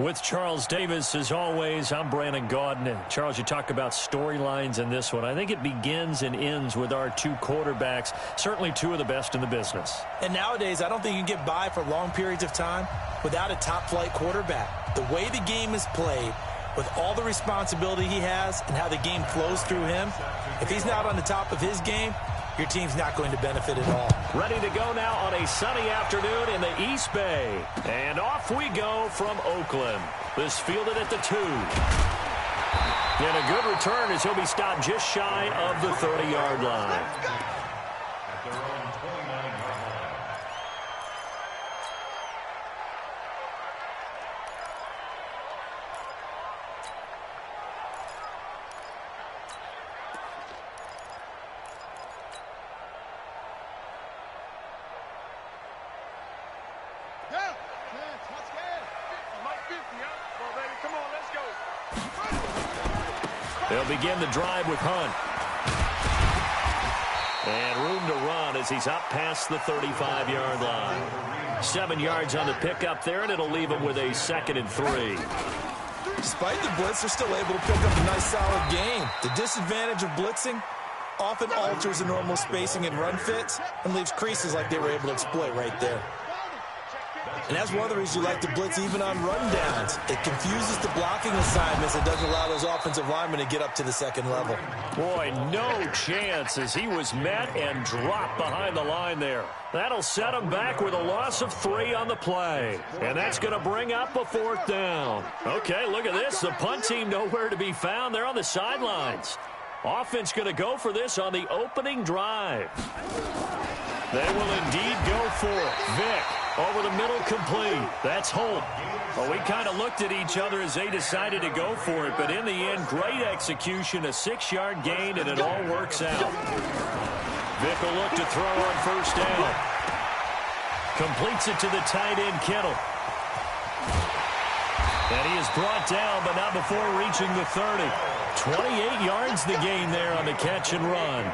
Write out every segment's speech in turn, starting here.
With Charles Davis, as always, I'm Brandon Gaudin. And Charles, you talk about storylines in this one. I think it begins and ends with our two quarterbacks, certainly two of the best in the business. And nowadays, I don't think you can get by for long periods of time without a top-flight quarterback. The way the game is played, with all the responsibility he has and how the game flows through him, if he's not on the top of his game, your team's not going to benefit at all. Ready to go now on a sunny afternoon in the East Bay. And off we go from Oakland. This fielded at the 2. And a good return as he'll be stopped just shy of the 30-yard line. They'll begin the drive with Hunt. And room to run as he's up past the 35-yard line. 7 yards on the pickup there, and it'll leave him with a 2nd and 3. Despite the blitz, they're still able to pick up a nice solid gain. The disadvantage of blitzing often alters the normal spacing and run fits and leaves creases like they were able to exploit right there. And that's one of the reasons you like to blitz even on rundowns. It confuses the blocking assignments and doesn't allow those offensive linemen to get up to the second level. Boy, no chance as he was met and dropped behind the line there. That'll set him back with a loss of 3 on the play. And that's going to bring up a 4th down. Okay, look at this. The punt team nowhere to be found. They're on the sidelines. Offense going to go for this on the opening drive. They will indeed go for it. Vick over the middle, complete. That's Holt. Well, we kind of looked at each other as they decided to go for it, but in the end, great execution, a 6-yard gain, and it all works out. Vick will look to throw on 1st down. Completes it to the tight end, Kittle. And he is brought down, but not before reaching the 30. 28 yards the gain there on the catch and run.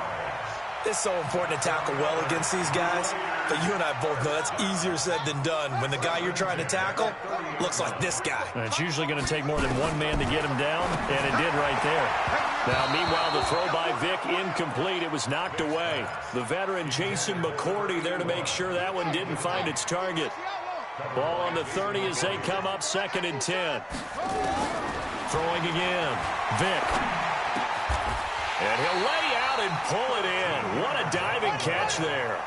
It's so important to tackle well against these guys, but you and I both know that's easier said than done when the guy you're trying to tackle looks like this guy. And it's usually going to take more than one man to get him down, and it did right there. Now, meanwhile, the throw by Vick incomplete. It was knocked away. The veteran Jason McCourty there to make sure that one didn't find its target. Ball on the 30 as they come up 2nd and 10. Throwing again. Vick. And he'll lay out and pull it in. What a diving catch there.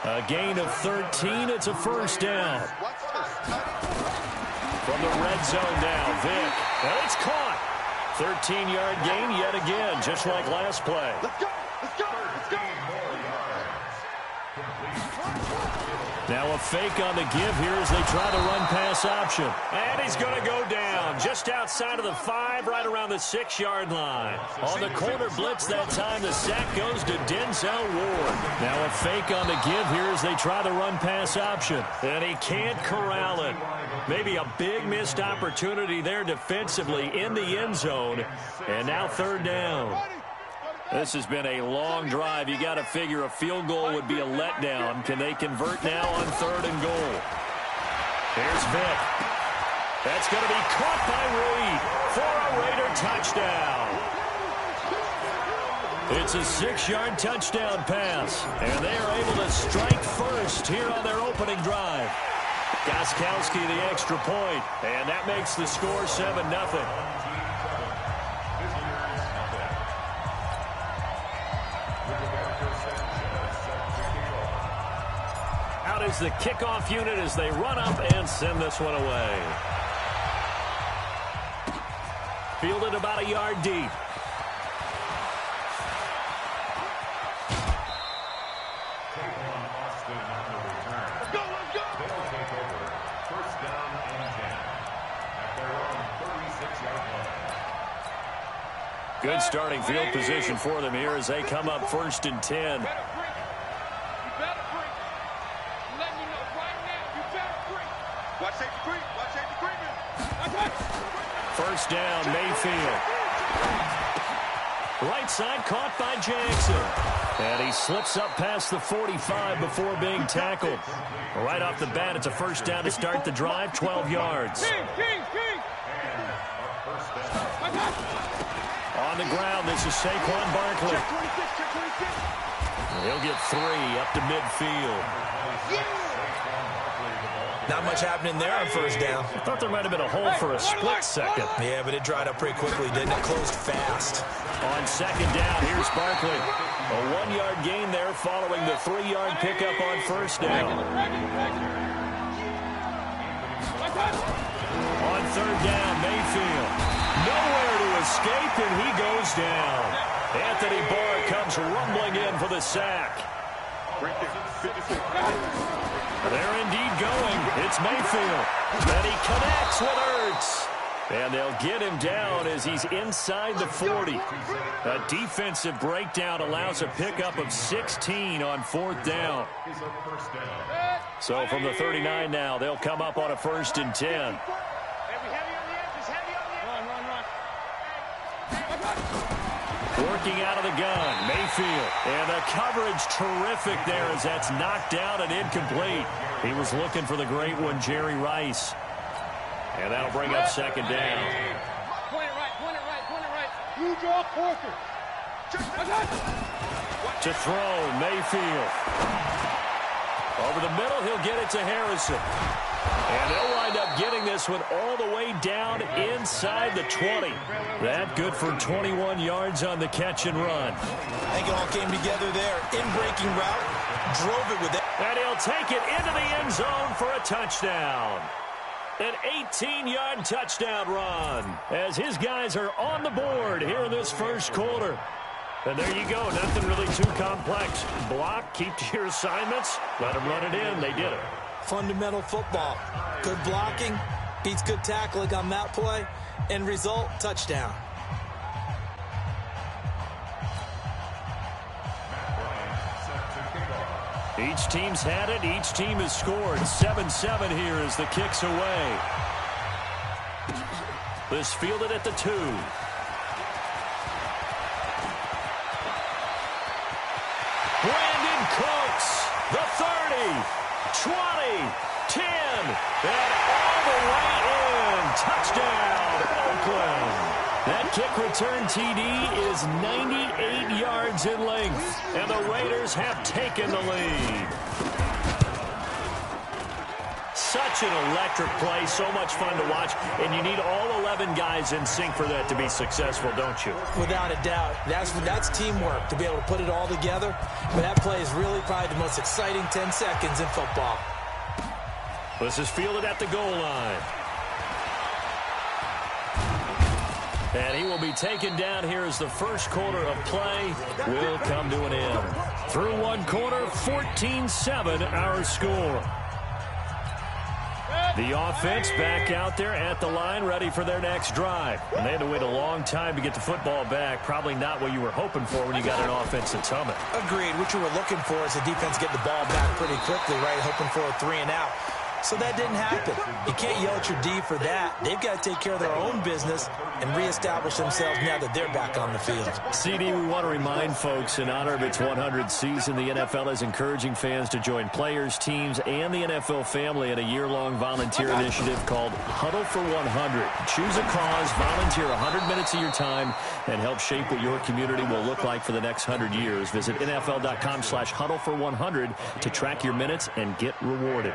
A gain of 13. It's a 1st down. From the red zone now, Vick. And it's caught. 13-yard gain yet again, just like last play. Let's go. Let's go. Let's go. Now a fake on the give here as they try the run-pass option. And he's going to go down just outside of the 5, right around the 6-yard line. On the corner blitz that time, the sack goes to Denzel Ward. Now a fake on the give here as they try the run-pass option. And he can't corral it. Maybe a big missed opportunity there defensively in the end zone. And now 3rd down. This has been a long drive. You got to figure a field goal would be a letdown. Can they convert now on 3rd and goal? Here's Vick. That's going to be caught by Reed for a Raider touchdown. It's a 6-yard touchdown pass, and they are able to strike first here on their opening drive. Gostkowski the extra point, and that makes the score 7-0. Out is the kickoff unit as they run up and send this one away. Fielded about a yard deep. Good starting field position for them here as they come up 1st and 10. First down, Mayfield. Right side caught by Jackson. And he slips up past the 45 before being tackled. Right off the bat, it's a first down to start the drive, 12 yards. On the ground, this is Saquon Barkley. He'll get 3 up to midfield. Not much happening there on first down. I thought there might have been a hole for a split second. Yeah, but it dried up pretty quickly, didn't it? Closed fast. On second down, here's Barkley. A 1-yard gain there following the 3-yard pickup on first down. On third down, Mayfield. Nowhere to escape, and he goes down. Anthony Barr comes rumbling in for the sack. They're indeed going. It's Mayfield. Then he connects with Ertz. And they'll get him down as he's inside the 40. A defensive breakdown allows a pickup of 16 on fourth down. So from the 39 now, they'll come up on a 1st and 10. Working out of the gun, Mayfield. And the coverage terrific there as that's knocked down and incomplete. He was looking for the great one, Jerry Rice. And that'll bring up second down. Point it right. You draw Porter. To throw, Mayfield. Over the middle, he'll get it to Harrison. And they'll wind up getting this one all the way down inside the 20. That good for 21 yards on the catch and run. I think it all came together there. In-breaking route, drove it with it. And he'll take it into the end zone for a touchdown. An 18-yard touchdown run as his guys are on the board here in this first quarter. And there you go. Nothing really too complex. Block, keep to your assignments, let them run it in. They did it. Fundamental football. Good blocking, beats good tackling on that play. End result, touchdown. Each team's had it. Each team has scored. 7-7 here as the kick's away. This fielded at the 2. Brandon Cooks, the 30, 20, 10, and all the way in. Touchdown, Oakland. That kick return TD is 98 yards in length, and the Raiders have taken the lead. Such an electric play, so much fun to watch, and you need all 11 guys in sync for that to be successful, don't you? Without a doubt. That's teamwork, to be able to put it all together. But that play is really probably the most exciting 10 seconds in football. This is fielded at the goal line. And he will be taken down here as the first quarter of play will come to an end. Through one quarter, 14-7 our score. The offense back out there at the line, ready for their next drive. And they had to wait a long time to get the football back. Probably not what you were hoping for when you got an offensive summit. Agreed. What you were looking for is the defense get the ball back pretty quickly, right? Hoping for a 3 and out. So that didn't happen. You can't yell at your D for that. They've got to take care of their own business and reestablish themselves now that they're back on the field. CD, we want to remind folks in honor of its 100th season, the NFL is encouraging fans to join players, teams, and the NFL family in a year-long volunteer initiative called Huddle for 100. Choose a cause, volunteer 100 minutes of your time, and help shape what your community will look like for the next 100 years. Visit NFL.com/huddle for 100 to track your minutes and get rewarded.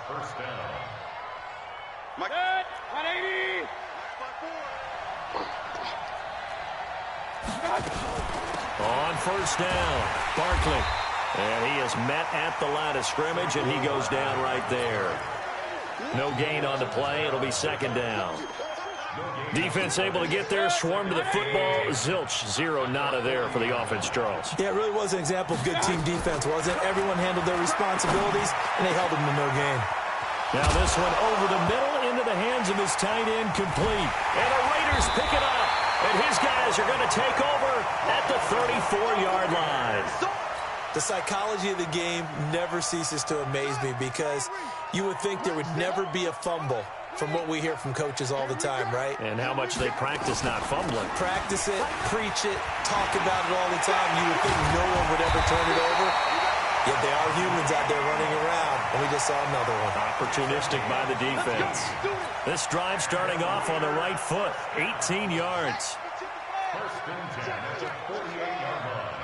First down. 180. On first down, Barkley. And he is met at the line of scrimmage, and he goes down right there. No gain on the play. It'll be second down. Defense able to get there, swarm to the football. Zilch, 0 nada there for the offense, Charles. Yeah, it really was an example of good team defense, wasn't it? Everyone handled their responsibilities, and they held them to no gain. Now this one over the middle into the hands of his tight end, complete. And the Raiders pick it up. And his guys are going to take over at the 34-yard line. The psychology of the game never ceases to amaze me because you would think there would never be a fumble from what we hear from coaches all the time, right? And how much they practice not fumbling. Practice it, preach it, talk about it all the time. You would think no one would ever turn it over. Yet they are humans out there running around, and we just saw another one. Opportunistic by the defense. This drive starting off on the right foot, 18 yards. First and 10 at the 48-yard line.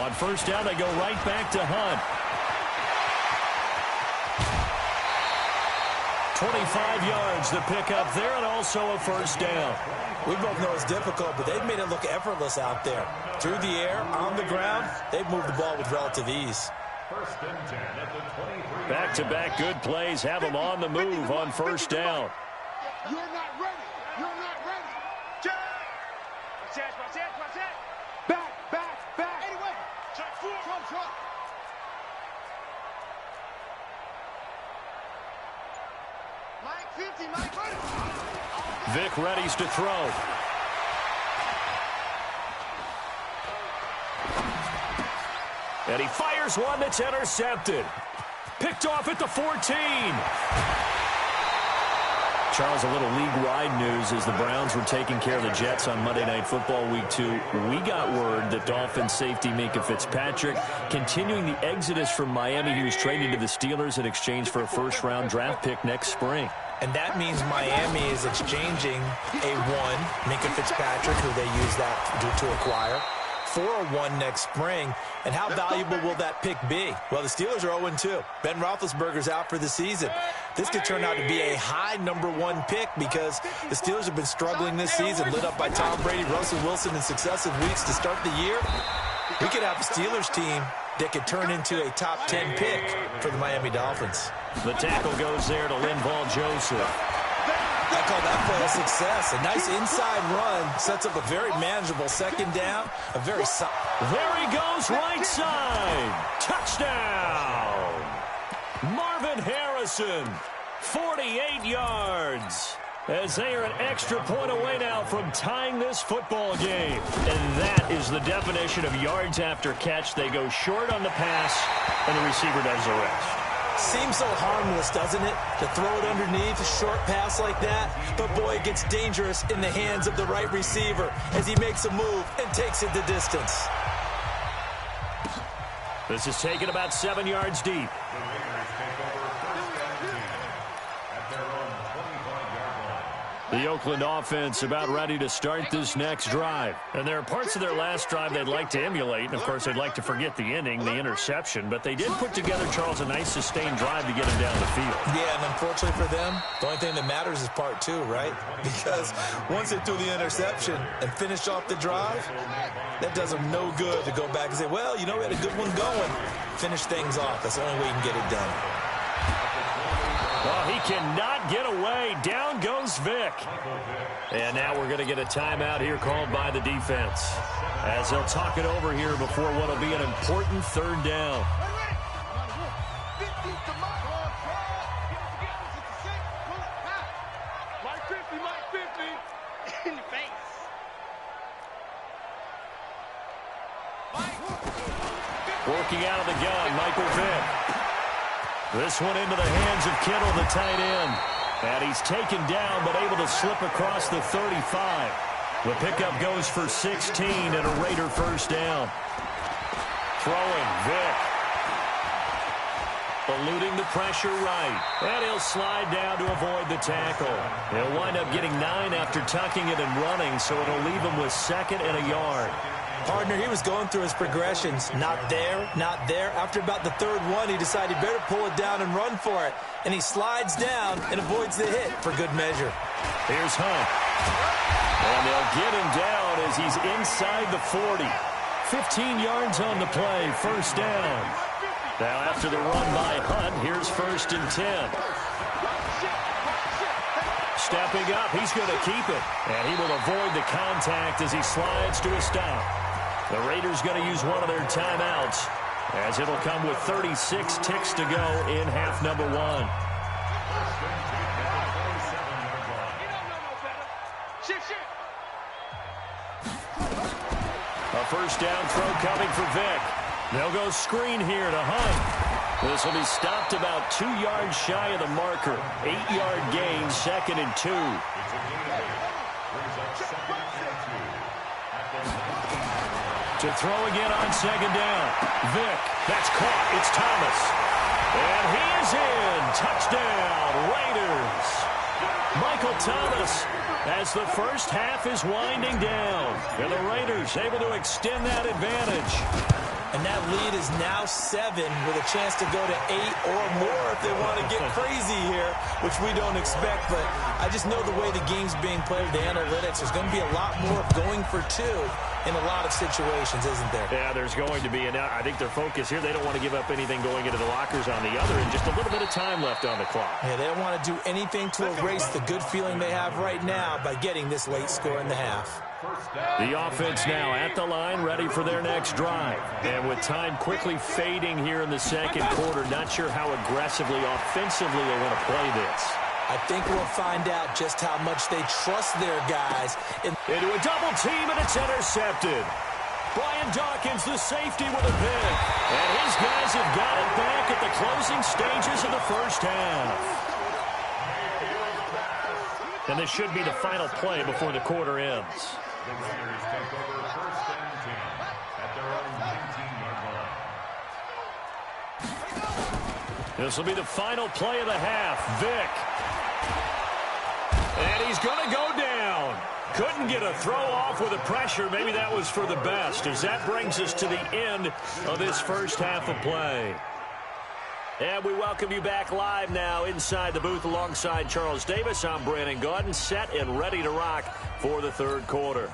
On first down, they go right back to Hunt. 25 yards to pick up there, and also a first down. We both know it's difficult, but they've made it look effortless out there. Through the air, on the ground, they've moved the ball with relative ease. First and 10 at the 23. Back-to-back good plays have them on the move on first down. You're not ready. You're not ready. Watch that, watch that, watch that. Back. Anyway. Trump. Mike 50, Mike 50. Vic readies to throw. And he fires one that's intercepted. Picked off at the 14. Charles, a little league-wide news as the Browns were taking care of the Jets on Monday Night Football Week 2. We got word that Dolphins safety Minkah Fitzpatrick continuing the exodus from Miami. He was traded to the Steelers in exchange for a first-round draft pick next spring. And that means Miami is exchanging a 1, Minkah Fitzpatrick, who they use that to acquire, for a 1 next spring. And how valuable will that pick be? Well, the Steelers are 0-2. Ben Roethlisberger's out for the season. This could turn out to be a high #1 pick because the Steelers have been struggling this season, lit up by Tom Brady, Russell Wilson in successive weeks to start the year. We could have a Steelers team that could turn into a top 10 pick for the Miami Dolphins. The tackle goes there to Linval Joseph. I call that play a success. A nice inside run sets up a very manageable second down. There he goes, right side. Touchdown. Marvin Harrison, 48 yards. As they are an extra point away now from tying this football game. And that is the definition of yards after catch. They go short on the pass, and the receiver does the rest. Seems so harmless, doesn't it, to throw it underneath a short pass like that? But, boy, it gets dangerous in the hands of the right receiver as he makes a move and takes it the distance. This is taken about 7 yards deep. The Oakland offense about ready to start this next drive. And there are parts of their last drive they'd like to emulate. And, of course, they'd like to forget the ending, the interception. But they did put together, Charles, a nice sustained drive to get him down the field. Yeah, and unfortunately for them, the only thing that matters is part 2, right? Because once they threw the interception and finished off the drive, that does them no good to go back and say, well, you know, we had a good one going. Finish things off. That's the only way you can get it done. Well, he cannot get away. Down goes Vic. And now we're going to get a timeout here called by the defense, as they'll talk it over here before what will be an important third down. Working out of the gun, Michael Vick. This one into the hands of Kittle, the tight end. And he's taken down, but able to slip across the 35. The pickup goes for 16 and a Raider first down. Throwing, Vick. Eluding the pressure right. And he'll slide down to avoid the tackle. He'll wind up getting 9 after tucking it and running, so it'll leave him with 2nd and a yard. Partner, he was going through his progressions. Not there, not there. After about the 3rd one, he decided he better pull it down and run for it. And he slides down and avoids the hit for good measure. Here's Hunt. And they'll get him down as he's inside the 40. 15 yards on the play, first down. Now after the run by Hunt, here's 1st and 10. Stepping up, he's going to keep it. And he will avoid the contact as he slides to a stop. The Raiders going to use one of their timeouts, as it'll come with 36 ticks to go in half number 1. A first down throw coming for Vick. They'll go screen here to Hunt. This will be stopped about 2 yards shy of the marker. 8-yard gain, 2nd and 2. To throw again on 2nd down. Vick, that's caught. It's Thomas. And he is in. Touchdown, Raiders. Michael Thomas, as the first half is winding down. And the Raiders able to extend that advantage. And that lead is now 7 with a chance to go to 8 or more if they want to get crazy here, which we don't expect. But I just know the way the game's being played, the analytics, there's going to be a lot more going for 2 in a lot of situations, isn't there? Yeah, there's going to be. And I think their focus here, they don't want to give up anything going into the lockers on the other, and just a little bit of time left on the clock. Yeah, they don't want to do anything to erase the good feeling they have right now by getting this late score in the half. The offense now at the line, ready for their next drive. And with time quickly fading here in the second quarter, not sure how aggressively, offensively they want to play this. I think we'll find out just how much they trust their guys. Into a double team, and it's intercepted. Brian Dawkins, the safety, with a pick. And his guys have got it back at the closing stages of the first half. And this should be the final play before the quarter ends. The Raiders take over 1st and 10 at their own 19-yard line. This will be the final play of the half. Vick. And he's going to go down. Couldn't get a throw off with the pressure. Maybe that was for the best, as that brings us to the end of this first half of play. And we welcome you back live now inside the booth alongside Charles Davis. I'm Brandon Gaudin, set and ready to rock for the third quarter.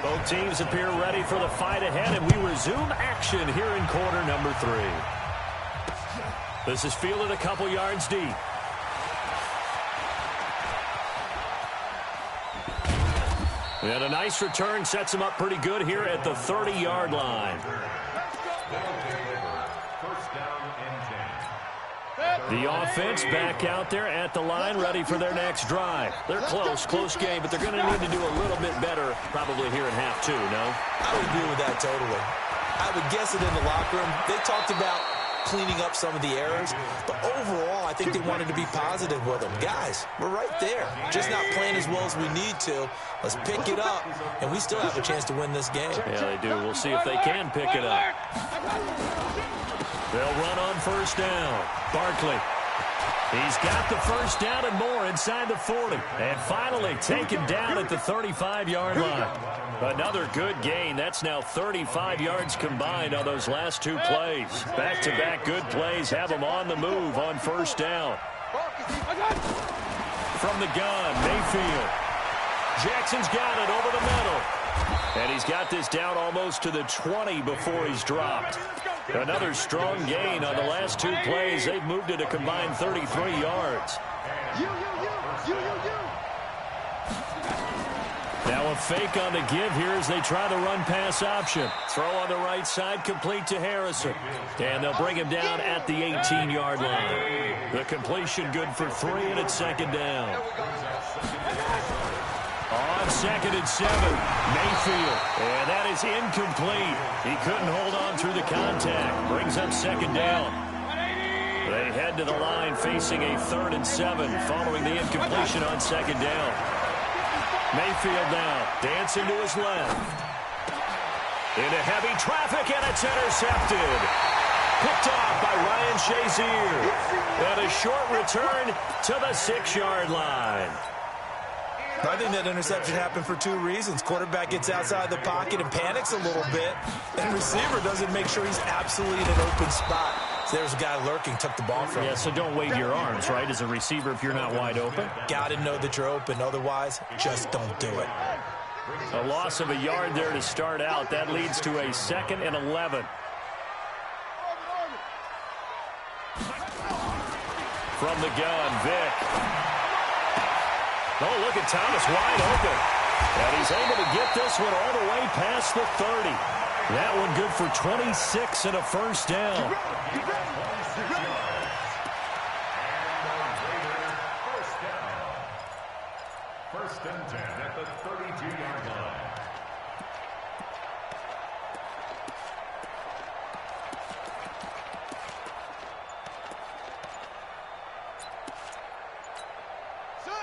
Both teams appear ready for the fight ahead, and we resume action here in quarter number 3. This is fielded a couple yards deep. And a nice return sets him up pretty good here at the 30-yard line. The offense back out there at the line, ready for their next drive. They're close game, but they're going to need to do a little bit better probably here in half 2, no? I would agree with that totally. I would guess it in the locker room. They talked about cleaning up some of the errors, but overall, I think they wanted to be positive with them. Guys, we're right there. Just not playing as well as we need to. Let's pick it up, and we still have a chance to win this game. Yeah, they do. We'll see if they can pick it up. They'll run on first down. Barkley. He's got the first down and more inside the 40. And finally taken down at the 35-yard line. Another good gain. That's now 35 yards combined on those last 2 plays. Back-to-back good plays have them on the move on first down. From the gun, Mayfield. Jackson's got it over the middle. And he's got this down almost to the 20 before he's dropped. Another strong gain on the last 2 plays. They've moved it a combined 33 yards. Now a fake on the give here as they try the run-pass option. Throw on the right side, complete to Harrison. And they'll bring him down at the 18-yard line. The completion good for 3, and it's 2nd down. On 2nd and 7, Mayfield. And that is incomplete. He couldn't hold on through the contact. Brings up 2nd down. They head to the line facing a 3rd and 7 following the incompletion on 2nd down. Mayfield now dancing to his left. Into heavy traffic, and it's intercepted. Picked off by Ryan Shazier. And a short return to the 6-yard line. I think that interception happened for 2 reasons. Quarterback gets outside the pocket and panics a little bit, and receiver doesn't make sure he's absolutely in an open spot. So there's a guy lurking, took the ball from him. Yeah, so don't wave your arms, right, as a receiver if you're not wide open. Got to know that you're open. Otherwise, just don't do it. A loss of a yard there to start out. That leads to a 2nd and 11. From the gun, Vick. Oh, look at Thomas wide open. And he's able to get this one all the way past the 30. That one good for 26 and a first down. First and 10 at the 32-yard line.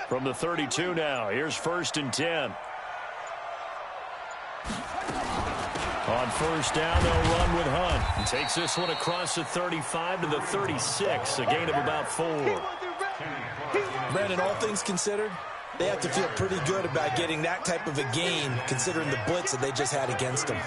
From the 32 now, here's 1st and 10. On 1st down, they'll run with Hunt. He takes this one across the 35 to the 36, a gain of about 4. Brandon, all things considered, they have to feel pretty good about getting that type of a gain, considering the blitz that they just had against them.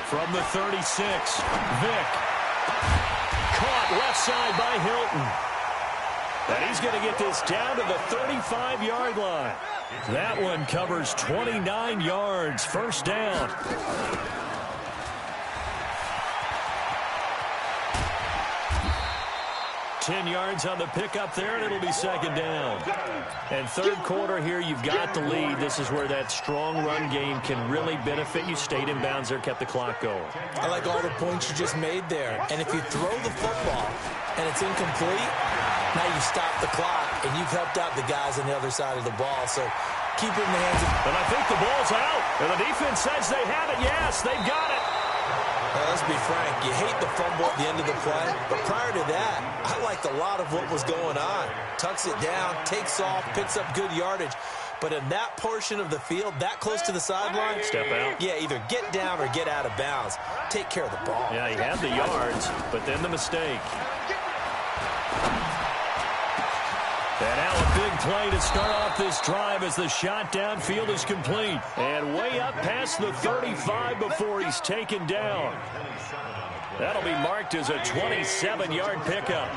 From the 36, Vick. Caught left side by Hilton. And he's going to get this down to the 35-yard line. That one covers 29 yards, 1st down. 10 yards on the pickup there, and it'll be 2nd down. And 3rd quarter here, you've got the lead. This is where that strong run game can really benefit you. Stayed in bounds there, kept the clock going. I like all the points you just made there. And if you throw the football and it's incomplete, now you stop the clock, and you've helped out the guys on the other side of the ball. So keep it in the hands of... And I think the ball's out. And the defense says they have it. Yes, they've got it. Let's be frank, you hate the fumble at the end of the play, but prior to that, I liked a lot of what was going on. Tucks it down, takes off, picks up good yardage. But in that portion of the field, that close to the sideline, step out. Yeah, either get down or get out of bounds. Take care of the ball. Yeah, he had the yards, but then the mistake. And now a big play to start off this drive as the shot downfield is complete. And way up past the 35 before he's taken down. That'll be marked as a 27-yard pickup.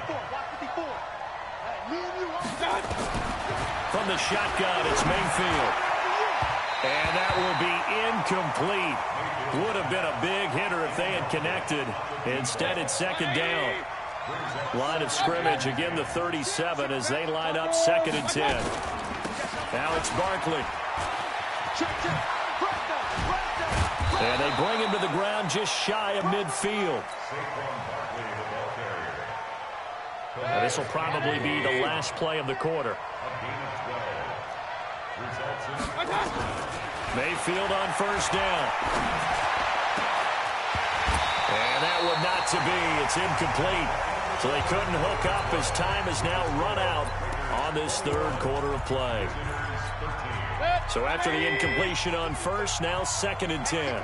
From the shotgun, it's Mayfield. And that will be incomplete. Would have been a big hitter if they had connected. Instead, it's 2nd down. Line of scrimmage, again the 37 as they line up 2nd and 10. Now it's Barkley. And they bring him to the ground just shy of midfield. This will probably be the last play of the quarter. Mayfield on 1st down. And that one not to be. It's incomplete. So they couldn't hook up as time has now run out on this 3rd quarter of play. So after the incompletion on 1st, now 2nd and 10.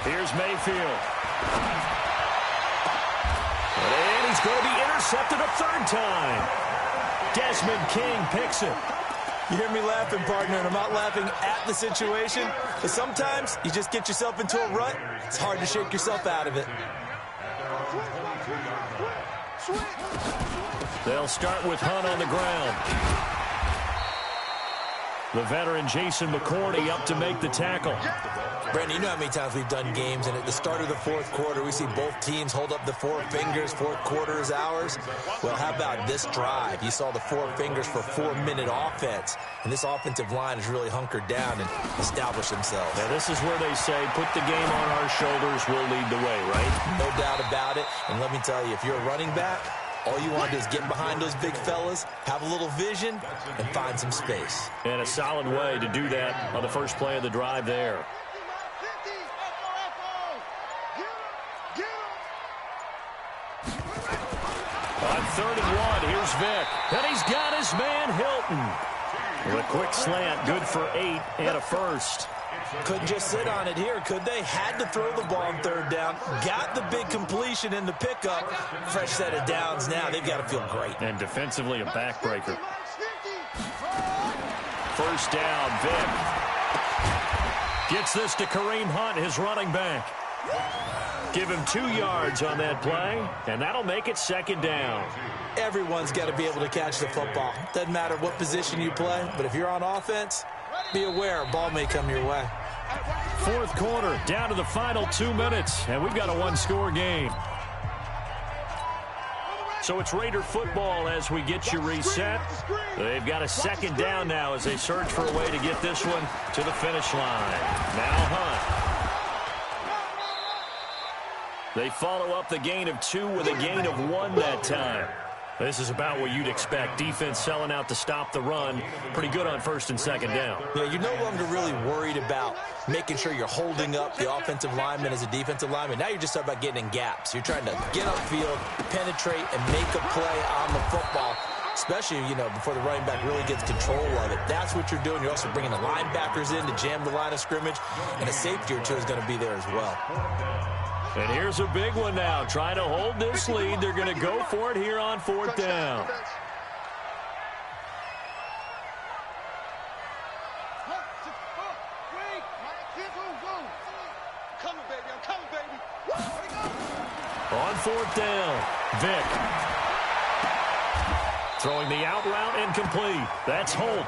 Here's Mayfield. And he's going to be intercepted a 3rd time. Desmond King picks it. You hear me laughing, partner, and I'm not laughing at the situation, but sometimes you just get yourself into a rut. It's hard to shake yourself out of it. They'll start with Hunt on the ground. The veteran Jason McCourty up to make the tackle. Brandon, you know how many times we've done games, and at the start of the 4th quarter, we see both teams hold up the 4 fingers, 4th quarter is ours. Well, how about this drive? You saw the 4 fingers for 4-minute offense, and this offensive line has really hunkered down and established themselves. Now, this is where they say, put the game on our shoulders, we'll lead the way, right? No doubt about it, and let me tell you, if you're a running back, all you want to do is get behind those big fellas, have a little vision, and find some space. And a solid way to do that on the first play of the drive there. On 3rd and 1, here's Vick. And he's got his man Hilton. With a quick slant, good for 8 and a 1st. Couldn't just sit on it here, could they? Had to throw the ball on 3rd down. Got the big completion in the pickup. Fresh set of downs now. They've got to feel great. And defensively, a backbreaker. 1st down, Vick. Gets this to Kareem Hunt, his running back. Give him 2 yards on that play, and that'll make it 2nd down. Everyone's got to be able to catch the football. Doesn't matter what position you play, but if you're on offense, be aware a ball may come your way. 4th quarter, down to the final 2 minutes, and we've got a 1-score game. So it's Raider football as we get you reset. They've got a 2nd down now as they search for a way to get this one to the finish line. Now Hunt. They follow up the gain of 2 with a gain of 1 that time. This is about what you'd expect. Defense selling out to stop the run. Pretty good on first and second down. Yeah, you're no longer really worried about making sure you're holding up the offensive lineman as a defensive lineman. Now you're just talking about getting in gaps. You're trying to get upfield, penetrate, and make a play on the football, especially, before the running back really gets control of it. That's what you're doing. You're also bringing the linebackers in to jam the line of scrimmage, and a safety or two is going to be there as well. And here's a big one now. Trying to hold this lead. They're going to go for it here on fourth down. On fourth down, Vick. Throwing the out route and complete. That's Holt.